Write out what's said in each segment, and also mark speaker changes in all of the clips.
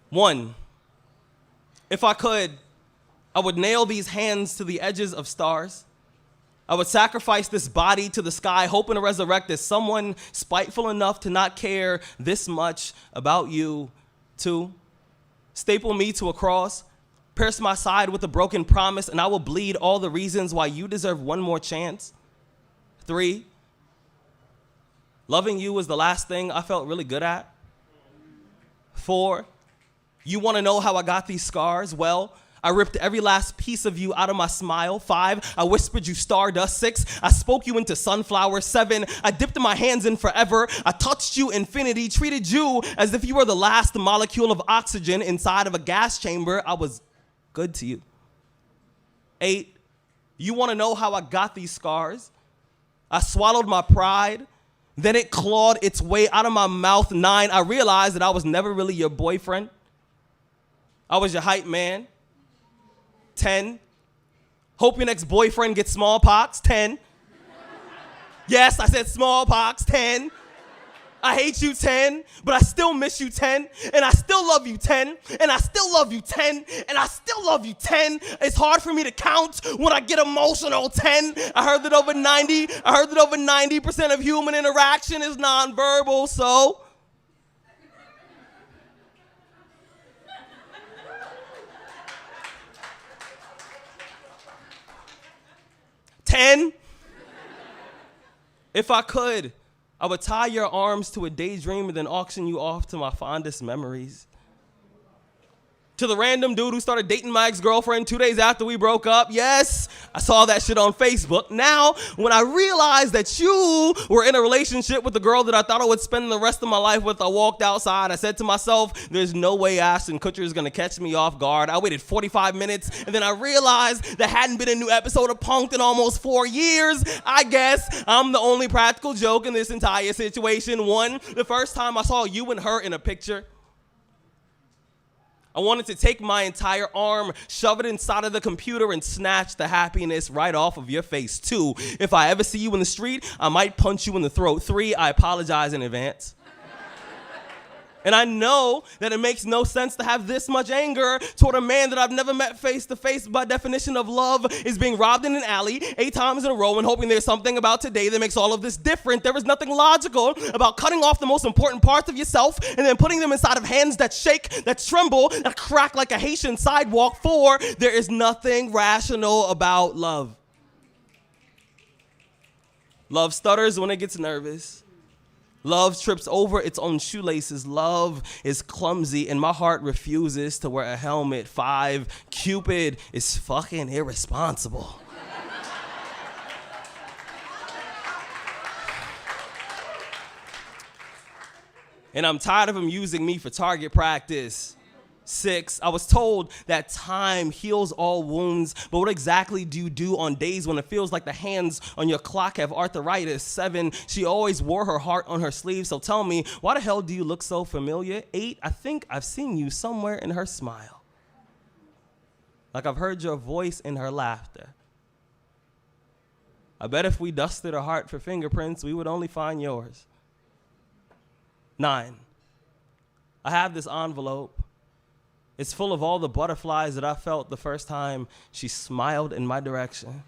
Speaker 1: One, if I could, I would nail these hands to the edges of stars. I would sacrifice this body to the sky, hoping to resurrect as someone spiteful enough to not care this much about you. Two, staple me to a cross, pierce my side with a broken promise, and I will bleed all the reasons why you deserve one more chance. Three, loving you was the last thing I felt really good at. Four, you want to know how I got these scars? Well, I ripped every last piece of you out of my smile. 5, I whispered you stardust. 6, I spoke you into sunflower. 7, I dipped my hands in forever. I touched you infinity, treated you as if you were the last molecule of oxygen inside of a gas chamber. I was good to you. 8, you want to know how I got these scars? I swallowed my pride. Then it clawed its way out of my mouth. 9, I realized that I was never really your boyfriend. I was your hype man. 10, hope your next boyfriend gets smallpox. 10, yes, I said smallpox. 10, I hate you. 10, but I still miss you. 10, and I still love you. 10, and I still love you. 10, and I still love you. 10, it's hard for me to count when I get emotional. 10, I heard that over 90% of human interaction is nonverbal, so 10, if I could, I would tie your arms to a daydream and then auction you off to my fondest memories. To the random dude who started dating my ex-girlfriend 2 days after we broke up. Yes, I saw that shit on Facebook. Now, when I realized that you were in a relationship with the girl that I thought I would spend the rest of my life with, I walked outside. I said to myself, there's no way Ashton Kutcher is going to catch me off guard. I waited 45 minutes, and then I realized there hadn't been a new episode of Punk'd in almost 4 years. I guess I'm the only practical joke in this entire situation. 1, the first time I saw you and her in a picture, I wanted to take my entire arm, shove it inside of the computer, and snatch the happiness right off of your face. 2, if I ever see you in the street, I might punch you in the throat. 3, I apologize in advance. And I know that it makes no sense to have this much anger toward a man that I've never met face to face. By definition of love is being robbed in an alley 8 times in a row and hoping there's something about today that makes all of this different. There is nothing logical about cutting off the most important parts of yourself and then putting them inside of hands that shake, that tremble, that crack like a Haitian sidewalk. 4, there is nothing rational about love. Love stutters when it gets nervous. Love trips over its own shoelaces. Love is clumsy, and my heart refuses to wear a helmet. 5, Cupid is fucking irresponsible. And I'm tired of him using me for target practice. 6, I was told that time heals all wounds, but what exactly do you do on days when it feels like the hands on your clock have arthritis? 7, she always wore her heart on her sleeve, so tell me, why the hell do you look so familiar? 8, I think I've seen you somewhere in her smile. Like I've heard your voice in her laughter. I bet if we dusted her heart for fingerprints, we would only find yours. 9, I have this envelope. It's full of all the butterflies that I felt the first time she smiled in my direction.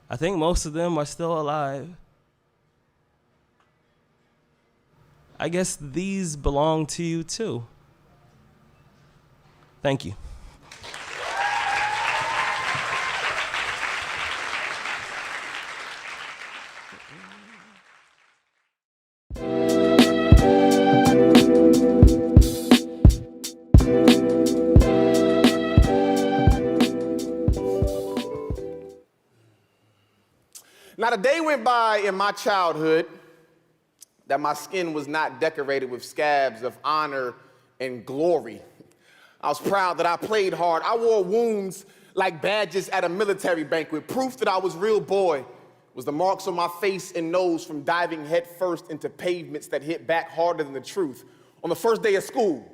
Speaker 1: I think most of them are still alive. I guess these belong to you too. Thank you.
Speaker 2: Not a day went by in my childhood that my skin was not decorated with scabs of honor and glory. I was proud that I played hard. I wore wounds like badges at a military banquet. Proof that I was real boy was the marks on my face and nose from diving headfirst into pavements that hit back harder than the truth. On the first day of school,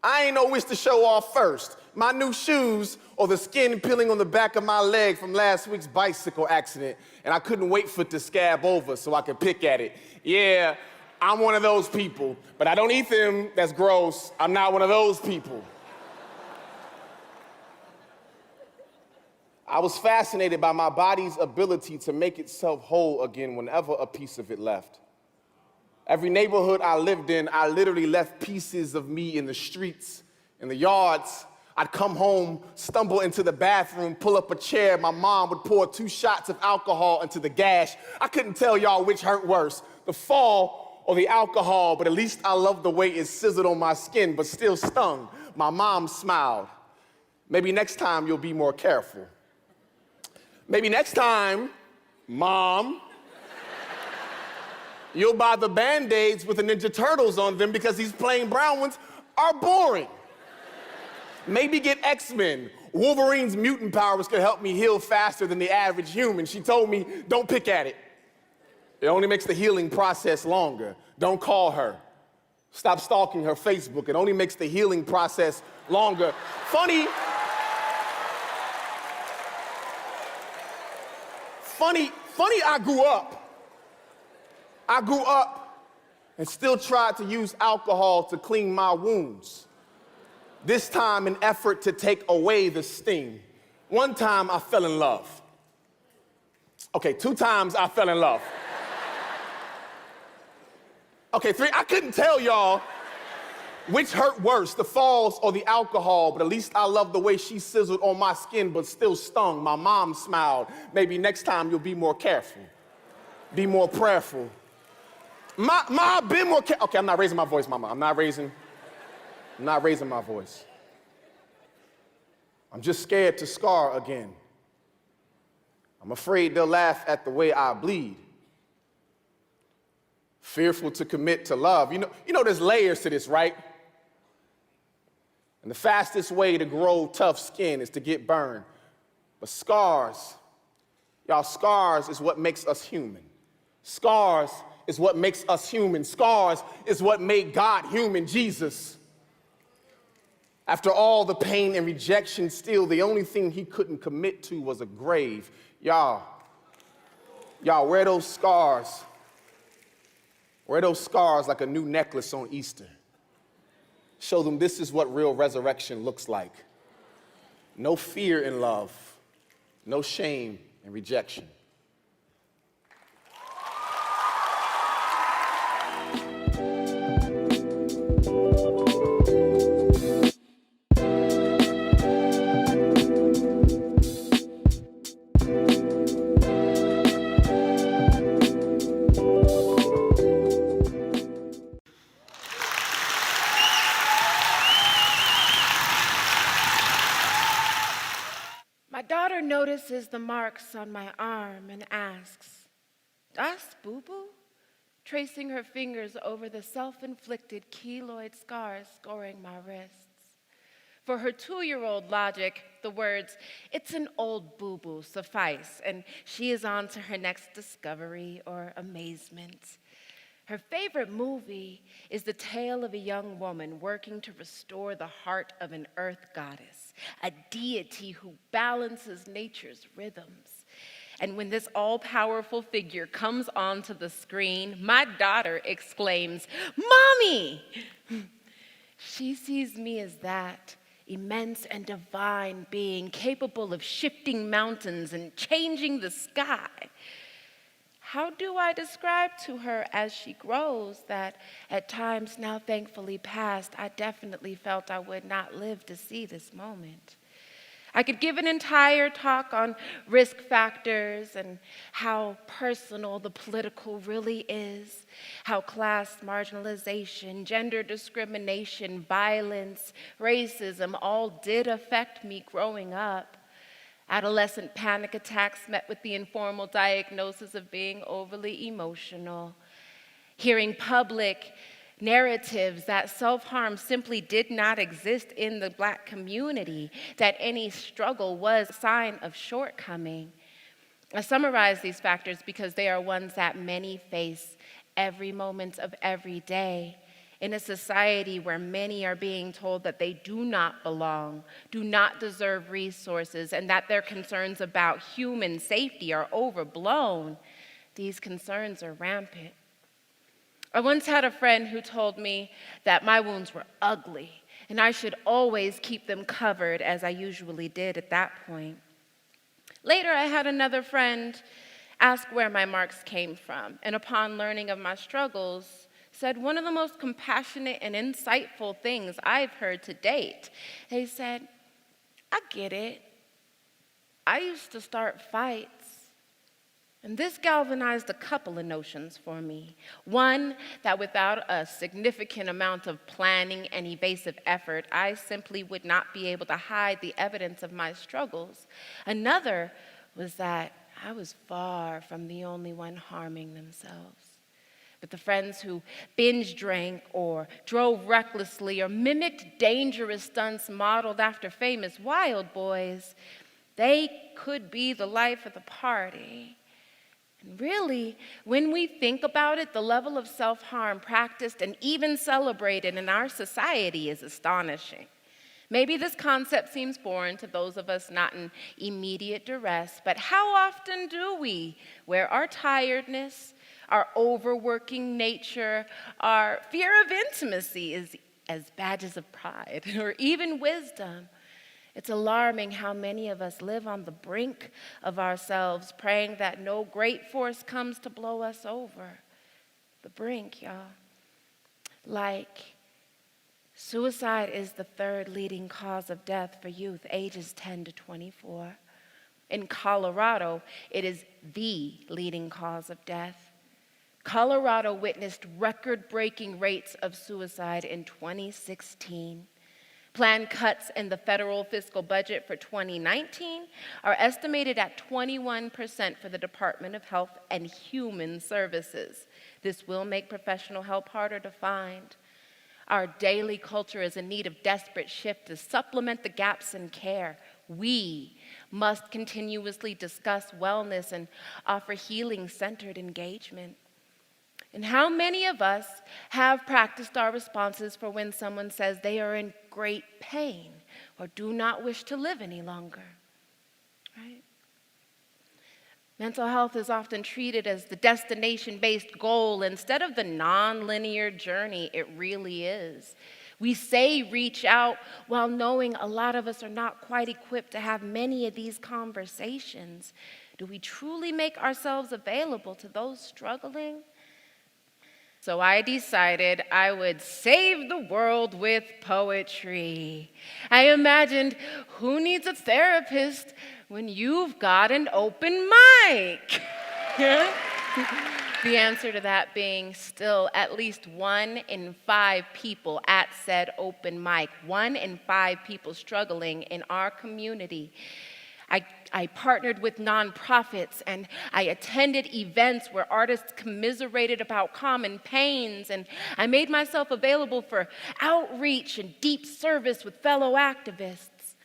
Speaker 2: I ain't know which to show off first, my new shoes or the skin peeling on the back of my leg from last week's bicycle accident. And I couldn't wait for it to scab over so I could pick at it. Yeah, I'm one of those people, but I don't eat them. That's gross. I'm not one of those people. I was fascinated by my body's ability to make itself whole again whenever a piece of it left. Every neighborhood I lived in, I literally left pieces of me in the streets, in the yards. I'd come home, stumble into the bathroom, pull up a chair. My mom would pour 2 shots of alcohol into the gash. I couldn't tell y'all which hurt worse, the fall or the alcohol, but at least I loved the way it sizzled on my skin, but still stung. My mom smiled. Maybe next time you'll be more careful. Maybe next time, Mom, you'll buy the Band-Aids with the Ninja Turtles on them because these plain brown ones are boring. Maybe get X-Men. Wolverine's mutant powers could help me heal faster than the average human. She told me, don't pick at it. It only makes the healing process longer. Don't call her. Stop stalking her Facebook. It only makes the healing process longer. Funny, I grew up and still tried to use alcohol to clean my wounds. This time in effort to take away the sting. One time I fell in love. Okay, 2 times I fell in love. Okay, 3, I couldn't tell y'all which hurt worse, the falls or the alcohol, but at least I love the way she sizzled on my skin but still stung. My mom smiled. Maybe next time you'll be more careful. Be more prayerful. Ma, be more careful. Okay, I'm not raising my voice, Mama. I'm not raising my voice. I'm just scared to scar again. I'm afraid they'll laugh at the way I bleed. Fearful to commit to love. You know there's layers to this, right? And the fastest way to grow tough skin is to get burned. But scars, y'all, scars is what makes us human. Scars is what makes us human. Scars is what made God human, Jesus. After all the pain and rejection, still the only thing he couldn't commit to was a grave. Y'all, wear those scars. Wear those scars like a new necklace on Easter. Show them this is what real resurrection looks like. No fear in love, no shame in rejection.
Speaker 3: My daughter notices the marks on my arm and asks, "Das, boo-boo?" tracing her fingers over the self-inflicted keloid scars scoring my wrists. For her 2-year-old logic, the words, "It's an old boo-boo," suffice, and she is on to her next discovery or amazement. Her favorite movie is the tale of a young woman working to restore the heart of an earth goddess, a deity who balances nature's rhythms. And when this all-powerful figure comes onto the screen, my daughter exclaims, "Mommy!" She sees me as that immense and divine being capable of shifting mountains and changing the sky. How do I describe to her as she grows that at times now thankfully past, I definitely felt I would not live to see this moment? I could give an entire talk on risk factors and how personal the political really is, how class marginalization, gender discrimination, violence, racism all did affect me growing up. Adolescent panic attacks met with the informal diagnosis of being overly emotional. Hearing public narratives that self-harm simply did not exist in the Black community, that any struggle was a sign of shortcoming. I summarize these factors because they are ones that many face every moment of every day. In a society where many are being told that they do not belong, do not deserve resources, and that their concerns about human safety are overblown, these concerns are rampant. I once had a friend who told me that my wounds were ugly and I should always keep them covered, as I usually did at that point. Later, I had another friend ask where my marks came from, and upon learning of my struggles, said one of the most compassionate and insightful things I've heard to date. They said, "I get it. I used to start fights." And this galvanized a couple of notions for me. One, that without a significant amount of planning and evasive effort, I simply would not be able to hide the evidence of my struggles. Another was that I was far from the only one harming themselves. But the friends who binge drank or drove recklessly or mimicked dangerous stunts modeled after famous Wild Boys, they could be the life of the party. And really, when we think about it, the level of self-harm practiced and even celebrated in our society is astonishing. Maybe this concept seems foreign to those of us not in immediate duress, but how often do we wear our tiredness, our overworking nature, our fear of intimacy as badges of pride, or even wisdom? It's alarming how many of us live on the brink of ourselves, praying that no great force comes to blow us over. The brink, y'all. Like, suicide is the third leading cause of death for youth ages 10 to 24. In Colorado, it is the leading cause of death. Colorado witnessed record-breaking rates of suicide in 2016. Planned cuts in the federal fiscal budget for 2019 are estimated at 21% for the Department of Health and Human Services. This will make professional help harder to find. Our daily culture is in need of desperate shift to supplement the gaps in care. We must continuously discuss wellness and offer healing-centered engagement. And how many of us have practiced our responses for when someone says they are in great pain or do not wish to live any longer, right? Mental health is often treated as the destination-based goal instead of the non-linear journey it really is. We say reach out while knowing a lot of us are not quite equipped to have many of these conversations. Do we truly make ourselves available to those struggling? So I decided I would save the world with poetry. I imagined, who needs a therapist when you've got an open mic? The answer to that being still at least 1 in 5 people at said open mic, 1 in 5 people struggling in our community. I partnered with nonprofits and I attended events where artists commiserated about common pains, and I made myself available for outreach and deep service with fellow activists.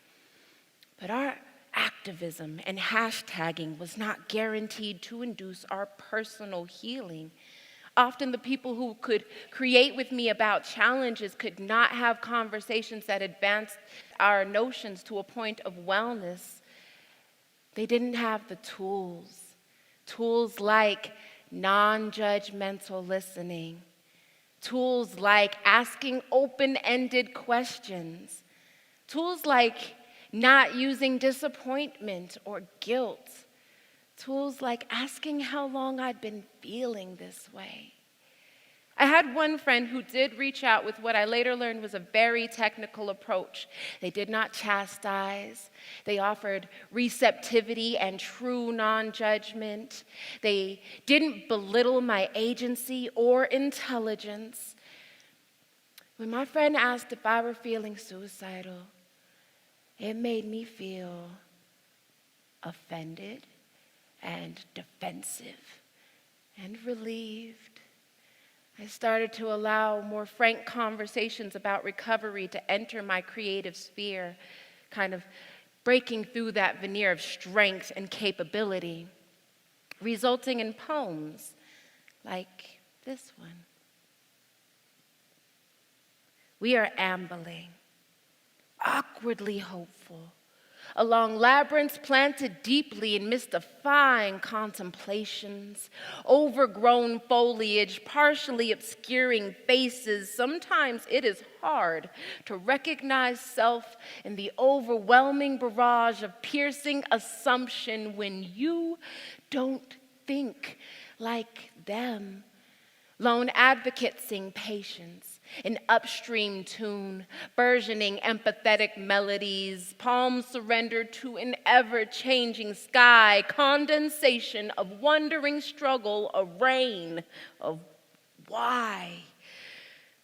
Speaker 3: But our activism and hashtagging was not guaranteed to induce our personal healing. Often the people who could create with me about challenges could not have conversations that advanced our notions to a point of wellness. They didn't have the tools like non-judgmental listening, tools like asking open-ended questions, tools like not using disappointment or guilt, tools like asking how long I'd been feeling this way. I had one friend who did reach out with what I later learned was a very technical approach. They did not chastise. They offered receptivity and true non-judgment. They didn't belittle my agency or intelligence. When my friend asked if I were feeling suicidal, it made me feel offended and defensive and relieved. I started to allow more frank conversations about recovery to enter my creative sphere, kind of breaking through that veneer of strength and capability, resulting in poems like this one. We are ambling, awkwardly hopeful, along labyrinths planted deeply in mystifying contemplations, overgrown foliage partially obscuring faces. Sometimes it is hard to recognize self in the overwhelming barrage of piercing assumption when you don't think like them. Lone advocates sing patience, an upstream tune, burgeoning empathetic melodies, palms surrendered to an ever-changing sky, condensation of wondering struggle, a rain of why?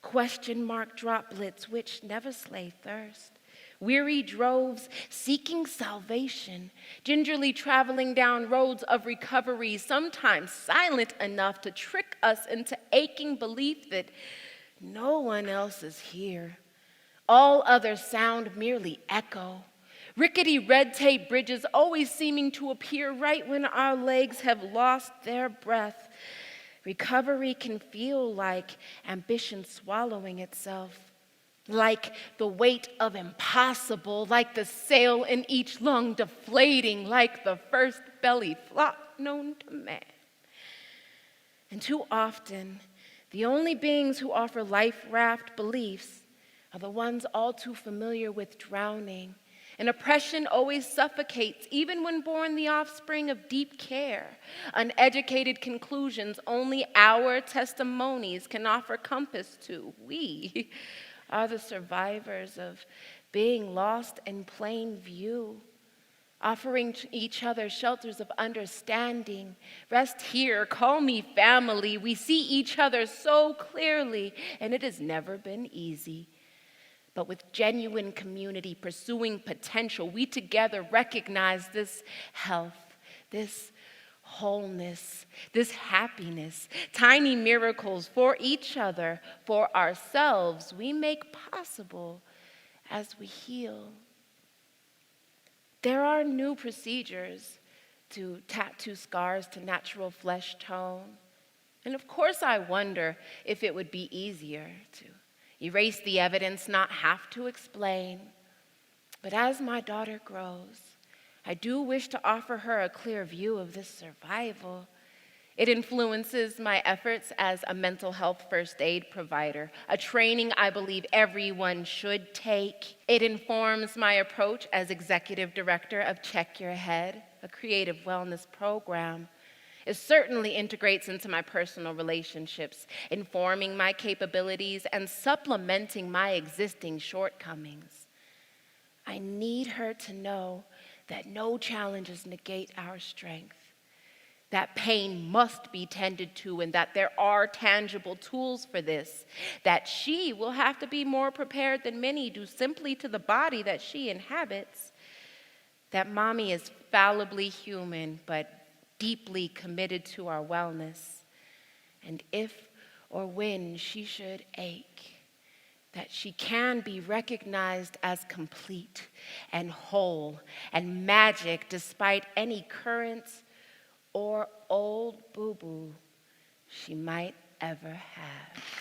Speaker 3: Question mark droplets which never slay thirst. Weary droves seeking salvation, gingerly traveling down roads of recovery, sometimes silent enough to trick us into aching belief that no one else is here. All other sound merely echo. Rickety red tape bridges always seeming to appear right when our legs have lost their breath. Recovery can feel like ambition swallowing itself, like the weight of impossible, like the sail in each lung deflating, like the first belly flop known to man. And too often, the only beings who offer life raft beliefs are the ones all too familiar with drowning. And oppression always suffocates, even when born the offspring of deep care. Uneducated conclusions only our testimonies can offer compass to. We are the survivors of being lost in plain view, offering each other shelters of understanding. Rest here, call me family. We see each other so clearly, and it has never been easy. But with genuine community pursuing potential, we together recognize this health, this wholeness, this happiness, tiny miracles for each other, for ourselves, we make possible as we heal. There are new procedures to tattoo scars to natural flesh tone. And of course, I wonder if it would be easier to erase the evidence, not have to explain. But as my daughter grows, I do wish to offer her a clear view of this survival. It influences my efforts as a mental health first aid provider, a training I believe everyone should take. It informs my approach as executive director of Check Your Head, a creative wellness program. It certainly integrates into my personal relationships, informing my capabilities and supplementing my existing shortcomings. I need her to know that no challenges negate our strength, that pain must be tended to, and that there are tangible tools for this, that she will have to be more prepared than many do simply to the body that she inhabits, that mommy is fallibly human, but deeply committed to our wellness. And if or when she should ache, that she can be recognized as complete and whole and magic despite any currents or old boo-boo she might ever have.